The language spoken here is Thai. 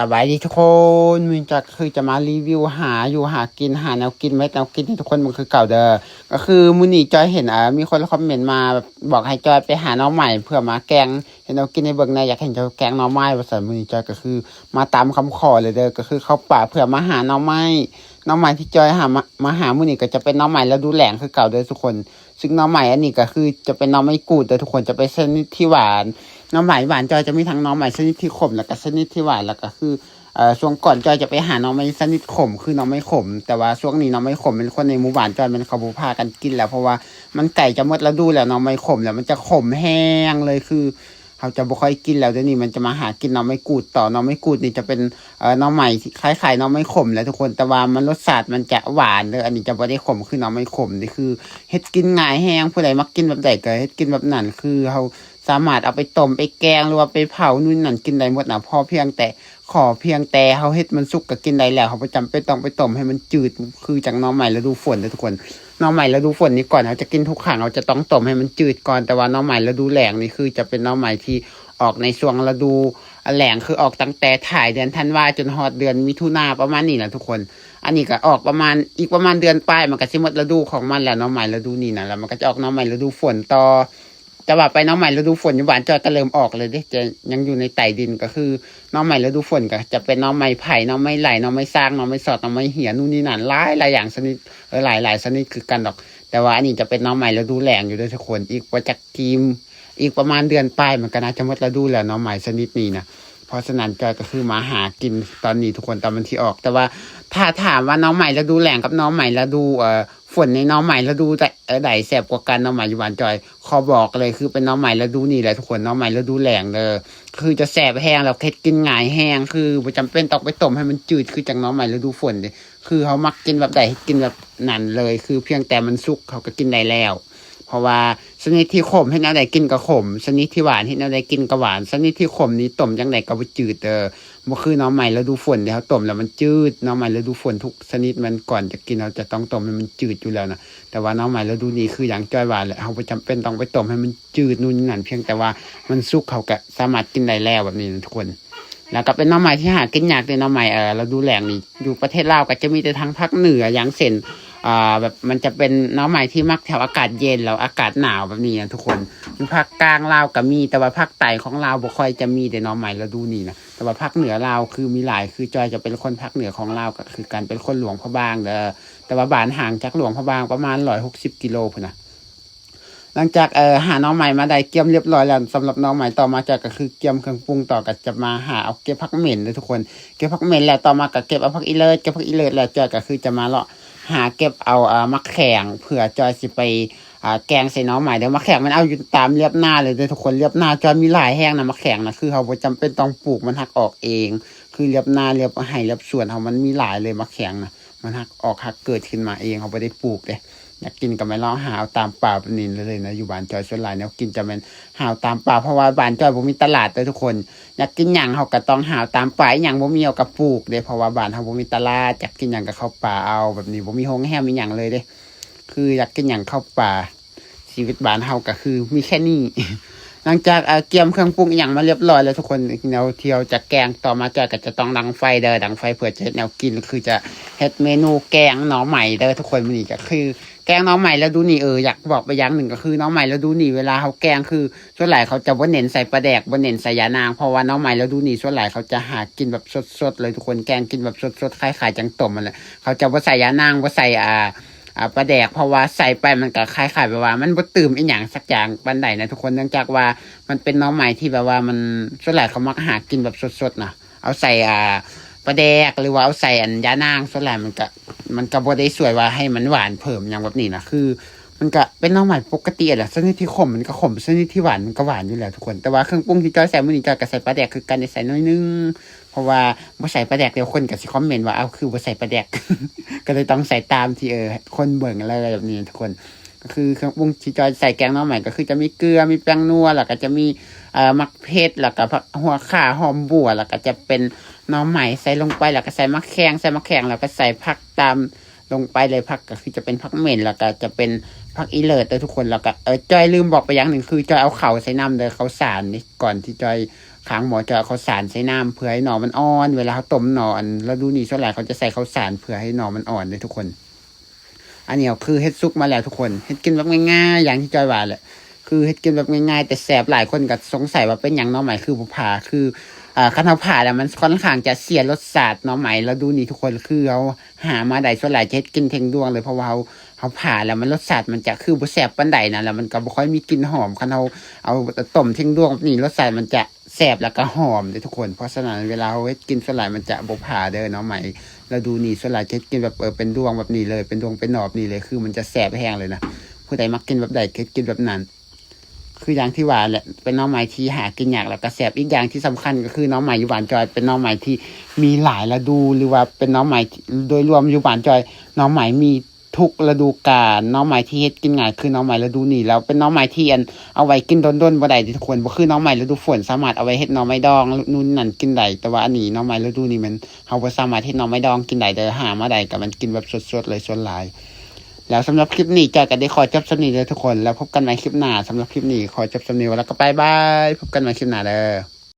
บายดีทุกคนมันจะคือจะมารีวิวหากินหาแนวกินแนวกินที่ทุกคนมันคือเก่าเด้อก็คือมื้อนี้จอยเห็นมีคนคอมเมนต์มาแบบบอกให้จอยไปหาน้องใหม่เพื่อมาแกงเห็นแนวกินในเบิ่งในอยากเห็นจอยแกงน้องไม้ว่าซั่นมื้อนี้จอยก็คือมาตามคำขอเลยเด้อก็คือเข้าป่าเพื่อมาหาน้องไม้ที่จอยมาหามื้อนี้ก็จะเป็นน้องใหม่แล้วดูแหลงคือเก่าเด้อทุกคนซึ่งน้องใหม่อันนี้ก็คือจะเป็นน้องไม้กูดเด้อทุกคนจะเป็นชนิดที่หวานน้องใหม่หวานจอยจะมีทั้งน้องใหม่ชนิดที่ขมแล้วก็ชนิดที่หวานแล้วก็คือช่วงก่อนจอยจะไปหาน้องไม่สนิทขมคือน้องไม่ขมแต่ว่าช่วงนี้น้องไม่ขมเป็นคนในหมู่บ้านจอยมันเขาบูพากันกินแล้วเพราะว่ามันไก่จะหมดฤดูแล้วน้องไม่ขมแล้วมันจะขมแห้งเลยคือเขาจะบ่ค่อยกินแล้วเดี๋ยวนี้มันจะมาหากินน้องไม่กูดต่อน้องไม่กูดนี่จะเป็นน้องใหม่คล้ายๆน้องไม่ขมแล้วทุกคนแต่ว่ามันรสชาติมันจะหวานเลยอันนี้จะบ่ได้ขมคือน้องไม่ขมนี่คือเฮ็ดกินง่ายแห้งผู้ใดมักกินแบบใดก็เฮ็ดกินแบบนั้นคือเขาสามารถเอาไปต้มไปแกงหรือว่าไปเผานู่นนั่นกินได้หมดนะพอเพียงแต่เขาเฮ็ดมันสุกก็กินได้แล้วเขาประจำเป็นต้องไปต้มให้มันจืดคือจากน้องใหม่ฤดูฝนนะทุกคนน้องใหม่ฤดูฝนนี้ก่อนเขาจะกินทุกครั้งเราจะต้องต้มให้มันจืดก่อนแต่ว่าน้องใหม่ฤดูแล้งนี่คือจะเป็นน้องใหม่ที่ออกในช่วงฤดูแล้งคือออกตั้งแต่ถ่ายเดือนธันวาจนฮอดเดือนมิถุนาประมาณนี้นะทุกคนอันนี้ก็ออกประมาณอีกประมาณเดือนปลายมันก็สิหมดฤดูของมันแล้วน้องใหม่ฤดูนี้นะแล้วมันก็จะออกน้องใหม่ฤดูฝนต่อแต่ว่าไปน้องใหม่ฤดูฝนอยู่บ้านจอยก็เริ่มออกเลยเด้จะยังอยู่ในใต้ดินก็คือน้องใหม่ฤดูฝนก็จะเป็นน้องใหม่ไผ่น้องใหม่ไหลน้องใหม่สร้างน้องใหม่สอดน้องใหม่เหี่ยนู่นนี่นั่นหลายอย่างชนิดหลายชนิดคือกันดอกแต่ว่าอันนี้จะเป็นน้องใหม่ฤดูแล้งอยู่ด้วยทุกคนอีกว่าจากทีมอีกประมาณเดือนปลายมันก็น่าจะหมดฤดูแล้วน้องใหม่ชนิดนี้นะเพราะฉะนั้นจอยก็คือมาหากินตอนนี้ทุกคนตอนมันที่ออกแต่ว่าถ้าถามว่าน้องใหม่ฤดูแล้งกับน้องใหม่ฤดูฝนในน้องใหม่ฤดูแต่ใดแสบกว่ากันน้องใหม่อยู่บ้านจอยขอบอกเลยคือเป็นน้องใหม่ฤดูนี่แหละทุกคนน้องใหม่ฤดูแล้งเลยคือจะแสบแห้งแล้วเค็ดกินง่ายแห้งคือบ่จำเป็นต้องไปต้มให้มันจืดคือจากน้องใหม่ฤดูฝนเลยคือเขามักกินแบบใดกินแบบนั้นเลยคือเพียงแต่มันสุกเขาก็กินได้แล้วเพราะว่าชนิดที่ขมให้แนวใดกินก็ขมชนิดที่หวานให้แนวใดกินก็หวานชนิดที่ขมนี้ต้มจังไดก็บ่จืดบ่คือน้องใหม่ฤดูฝนที่เขาต้มแล้วมันจืดน้องใหม่ฤดูฝนทุกชนิดมันก่อนจะกินเราจะต้องต้มให้มันจืดอยู่แล้วนะแต่ว่าน้องใหม่ฤดูนี้คืออย่างจ้อยว่าแหละเขาบ่จำเป็นต้องไปต้มให้มันจืดนู่นนี่นั่นเพียงแต่ว่ามันสุกเขาก็สามารถกินได้แล้วแบบนี้นะทุกคนแล้วก็เป็นน้องใหม่ที่หากินยากเลยน้องใหม่ฤดูแล้งนี่อยู่ประเทศลาวก็จะมีแต่ทางภาคเหนืออย่างเช่นแบบมันจะเป็นน้องใหม่ที่มักแถวอากาศเย็นแล้วอากาศหนาวแบบนี้นะทุกคนอยู่ภาคกลางลาวก็มีแต่ว่าภาคใต้ของลาวบ่ค่อยจะมีแต่น้องใหม่ฤดูนี้นะแต่ว่าภาคเหนือลาวคือมีหลายคือจอยจะเป็นคนภาคเหนือของลาวก็คือการเป็นคนหลวงพระบางแต่ว่าบ้านห่างจากหลวงพระบางประมาณ160 กิโลพุ่นนะหลังจากหาน้องใหม่มาได้เกี่ยมเรียบร้อยแล้วสำหรับน้องใหม่ต่อมาจากก็คือเกี่ยมเครื่องปรุงต่อก็จะมาหาเอาเก็บผักเหม็นเลยทุกคนเก็บผักเหม็นแล้วต่อมาก็เก็บเอาผักอีเลิศเก็บผักอีเลิศแล้วจอยก็คือจะมาเลาะหาเก็บเอามะแขงเผื่อจอยสิไปแกงใส่น้องใหม่เดี๋ยวมะแขงมันเอาอยู่ตามเรียบหน้าเลยทุกคนเรียบหน้าจอยมีหลายแห้งนะมะแขงนะคือเขาบ่จำเป็นต้องปลูกมันหักออกเองคือเรียบหน้าเรียบให้เรียบสวนเขามันมีหลายเลยมะแขงนะมันหักออกหักเกิดขึ้นมาเองเขาไม่ได้ปลูกเลยอยากกินก็ไม่ลองหาเอาตามป่าเป็นนินเลยนะอยู่บ้านจอยส่วนหลายแนวกินจะเป็นหาตามป่าเพราะว่าบ้านจอยผมมีตลาดเลยทุกคนอยากกินหยังเขาก็ต้องหาตามป่าหยังบ่มีเอากับปลูกเด้เพราะว่าบ้านเขาบ่มีตลาดอยากกินหยังก็เข้าป่าเอาแบบนี้บ่มีโรงแรมมีหยังเลยเด้คืออยากกินหยังเข้าป่าชีวิตบ้านเฮาก็คือมีแค่นี้ หลังจากเตรียมเครื่องปรุงอย่างมาเรียบร้อยแล้วทุกคนแนวเที่ยวจะแกงต่อมาจอยก็จะต้องดังไฟดังไฟเพื่อจะแนวกินคือจะเฮ็ดเมนูแกงหน่อใหม่ทุกคนมื้อนี้ก็คือแกงหน่อใหม่แล้วดูนี่อยากบอกไปอย่างหนึ่งก็คือหน่อใหม่แล้วดูนี่เวลาเขาแกงคือส่วนใหญ่เขาจะบ่เน้นใส่ปลาแดกบ่เน้นใส่ยานางเพราะว่าหน่อใหม่แล้วดูนี่ส่วนใหญ่เขาจะหากินแบบสดๆเลยทุกคนแกงกินแบบสดๆคล้ายๆจังต้มมันแหละเขาจะบ่ใส่ยานางบ่ใส่ปลาแดกเพราะว่าใส่ไปมันก็คล้ายๆแบบว่ามันบ่ตื่มอีหยังสักอย่างปานใดนะทุกคนเนื่องจากว่ามันเป็นหน่อใหม่ที่แบบว่ามันส่วนใหญ่เขามักหากินแบบสดๆนะเอาใส่ปลาแดกหรือว่าเอาใส่ยานางส่วนใหญ่มันก็บ่ได้สวยว่าให้มันหวานเพิ่มอย่างแบบนี้นะคือมันก็เป็นหน่อใหม่ปกติแหละชนิดที่ขมมันก็ขมชนิดที่หวานมันก็หวานอยู่แล้วทุกคนแต่ว่าเครื่องปรุงที่จอยใส่มื้อนี้จอยก็ใส่ปลาแดกคือกันได้ใส่น้อยนึงเพราะว่าบ่ใส่ปลาแดกเดี๋ยวคนก็สิคอมเมนต์ว่าคือบ่ใส่ปลาแดก ก็เลยต้องใส่ตามที่คนเบิ่งอะไรแบบนี้ทุกคนก็คือเครื่องปรุงที่จอยใส่แกงหน่อใหม่ก็คือจะมีเกลือมีแป้งนัวแล้วก็จะมีมะเขือแล้วก็หัวข่าหอมบัวแล้วก็จะเป็นหน่อใหม่ใส่ลงไปแล้วก็ใส่มะแขงแล้วก็ใส่ผักตามลงไปเลยผักก็คือจะเป็นผักเหม็นแล้วก็จะเป็นผักอีเลิศทุกคนแล้วก็จอยลืมบอกไปอย่างหนึ่งคือจอยเอาเข่าใส่น้ำเลยเขาสารนี่ก่อนที่จอย ค้างหมอจะเอาข้าวสารใส่น้ำเพื่อให้หน่อมันอ่อนเวลาเขาต้มหน่อแล้วดูนี่ส่วนใหญ่เขาจะใส่ข้าวสารเพื่อให้หน่อมันอ่อนเลยทุกคน อันนี้คือเฮ็ดซุกมาแล้วทุกคนเฮ็ดกินแบบง่ายๆอย่างที่จอยว่าแหละคือเฮ็ดกินแบบง่ายๆแต่แสบหลายคนก็สงสัยว่าเป็นหยังหน่อไม้คือบ่ผ่าคือคันเฮาผ่าแล้วมันค่อนข้างจะเสียรสชาติหน่อไม้แล้วดูนี่ทุกคนคือเอาหามาได้ส่วนหลายจะเฮ็ดกินเทงดวงเลยเพราะว่าเฮาผ่าแล้วมันรสชาติมันจะคือบ่แซ่บปานใดนะแล้วมันก็บ่ค่อยมีกลิ่นหอมคันเฮาเอาต้มเทงดวงนี่รสชาติมันจะแซ่บแล้วก็หอมเด้อทุกคนเพราะฉะนั้นเวลาเฮาเฮ็ดกินส่วนหลายมันจะบ่ผ่าเด้อหน่อไม้ เราดูนี่ส่วนหลายจะกินแบบเป็นดวงแบบนี้เลยเป็นดวงเป็นหนอบนี่เลยคือมันจะแสบแห้งเลยนะผู้ใดมักกินแบบใดกินแบบนั้นคืออย่างที่ว่าแหละเป็นหน้องไม้ที่หากินยากแล้วก็แสบอีกอย่างที่สำคัญก็คือหน้องไม้อยู่บ้านจอยเป็นหน้องไม้ที่มีหลายฤดูหรือว่าเป็นหน้องไม้โดยรวมอยู่บ้านจอยหน้องไม้มีทุกฤดูกาลหน้องไม้ที่เฮ็ดกินง่ายคือหน้องไม้ฤดูนี้แล้วเป็นหน้องไม้ที่เอาไว้กินด้นๆบ่ได้ทุกคนบ่คือหน้องไม้ฤดูฝนสามารถเอาไว้เฮ็ดหน่อไม้ดองนู่นนั่นกินได้แต่ว่าอันนี้หน้องไม้ฤดูนี้มันเฮาบ่สามารถเฮ็ดหน่อไม้ดองกินได้แต่หามาได้ก็มันกินแบบสดๆเลยส่วนหลายแล้วสำหรับคลิปนี้จอยก็ได้ขอจบสำนี้เลยทุกคนแล้วพบกันใหม่คลิปหน้าสำหรับคลิปนี้ขอจบสำนี้แล้วก็บ๊ายบายพบกันใหม่คลิปหน้าเด้อ